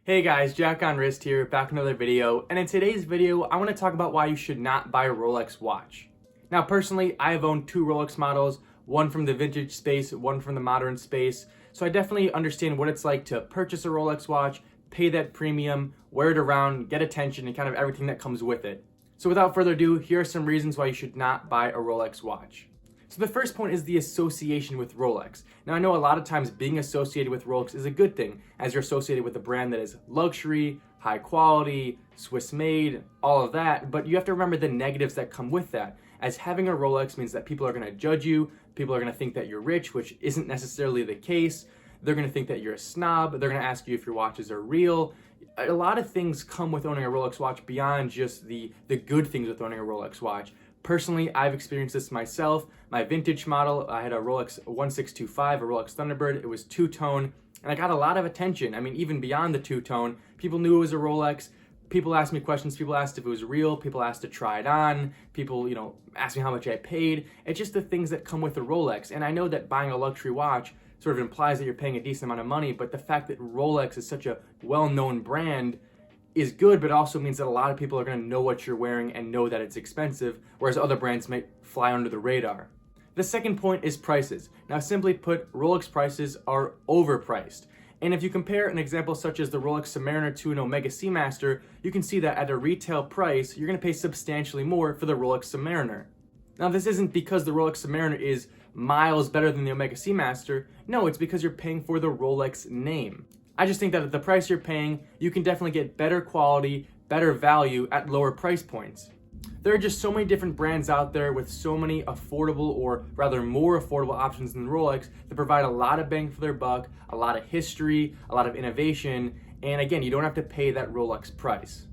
Hey guys, Jack on Wrist here, back with another video, and in today's video, I want to talk about why you should not buy a Rolex watch. Now personally, I have owned two Rolex models, one from the vintage space, one from the modern space, so I definitely understand what it's like to purchase a Rolex watch, pay that premium, wear it around, get attention, and kind of everything that comes with it. So without further ado, here are some reasons why you should not buy a Rolex watch. So the first point is the association with Rolex. Now I know a lot of times being associated with Rolex is a good thing, as you're associated with a brand that is luxury, high quality, Swiss made, all of that, but you have to remember the negatives that come with that, as having a Rolex means that people are going to judge you, people are going to think that you're rich, which isn't necessarily the case, they're going to think that you're a snob, they're going to ask you if your watches are real. A lot of things come with owning a Rolex watch beyond just the good things with owning a Rolex watch. Personally, I've experienced this myself. My vintage model, I had a Rolex 1625, a Rolex Thunderbird. It was two-tone, and I got a lot of attention. I mean, even beyond the two-tone, people knew it was a Rolex. People asked me questions. People asked if it was real. People asked to try it on. People, asked me how much I paid. It's just the things that come with a Rolex. And I know that buying a luxury watch sort of implies that you're paying a decent amount of money, but the fact that Rolex is such a well-known brand is good, but also means that a lot of people are going to know what you're wearing and know that it's expensive, whereas other brands might fly under the radar. The second point is prices. Now, simply put, Rolex prices are overpriced. And if you compare an example such as the Rolex Submariner to an Omega Seamaster, you can see that at a retail price, you're going to pay substantially more for the Rolex Submariner. Now, this isn't because the Rolex Submariner is miles better than the Omega Seamaster. No, it's because you're paying for the Rolex name. I just think that at the price you're paying, you can definitely get better quality, better value at lower price points. There are just so many different brands out there with so many affordable, or rather more affordable options than Rolex that provide a lot of bang for their buck, a lot of history, a lot of innovation, and again, you don't have to pay that Rolex price.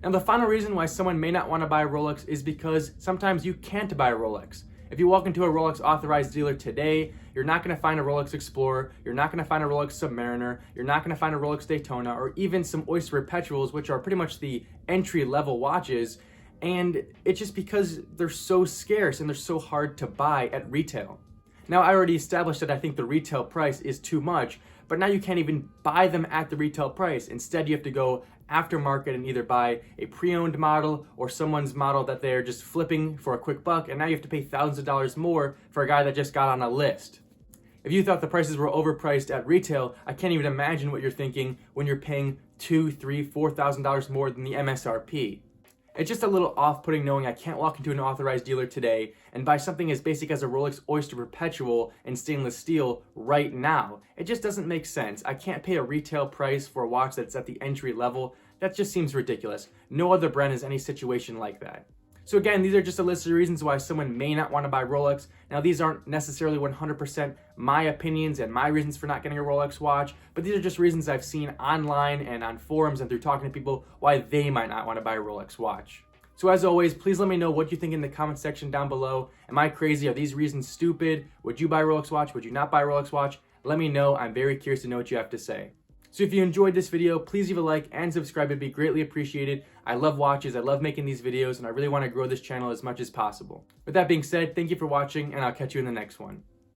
Now, the final reason why someone may not want to buy a Rolex is because sometimes you can't buy a Rolex. If you walk into a Rolex authorized dealer today, you're not going to find a Rolex Explorer, you're not going to find a Rolex Submariner, you're not going to find a Rolex Daytona, or even some Oyster Perpetuals, which are pretty much the entry-level watches, and it's just because they're so scarce and they're so hard to buy at retail. Now, I already established that I think the retail price is too much, but now you can't even buy them at the retail price. Instead, you have to go aftermarket and either buy a pre-owned model or someone's model that they're just flipping for a quick buck, and now you have to pay thousands of dollars more for a guy that just got on a list. If you thought the prices were overpriced at retail, I can't even imagine what you're thinking when you're paying $2,000, $3,000, $4,000 more than the MSRP. It's just a little off-putting knowing I can't walk into an authorized dealer today and buy something as basic as a Rolex Oyster Perpetual in stainless steel right now. It just doesn't make sense. I can't pay a retail price for a watch that's at the entry level. That just seems ridiculous. No other brand has any situation like that. So again, these are just a list of reasons why someone may not want to buy Rolex. Now, these aren't necessarily 100% my opinions and my reasons for not getting a Rolex watch, but these are just reasons I've seen online and on forums and through talking to people why they might not want to buy a Rolex watch. So as always, please let me know what you think in the comment section down below. Am I crazy? Are these reasons stupid? Would you buy a Rolex watch? Would you not buy a Rolex watch? Let me know. I'm very curious to know what you have to say. So if you enjoyed this video, please leave a like and subscribe. It'd be greatly appreciated. I love watches, I love making these videos, and I really want to grow this channel as much as possible. With that being said, thank you for watching, and I'll catch you in the next one.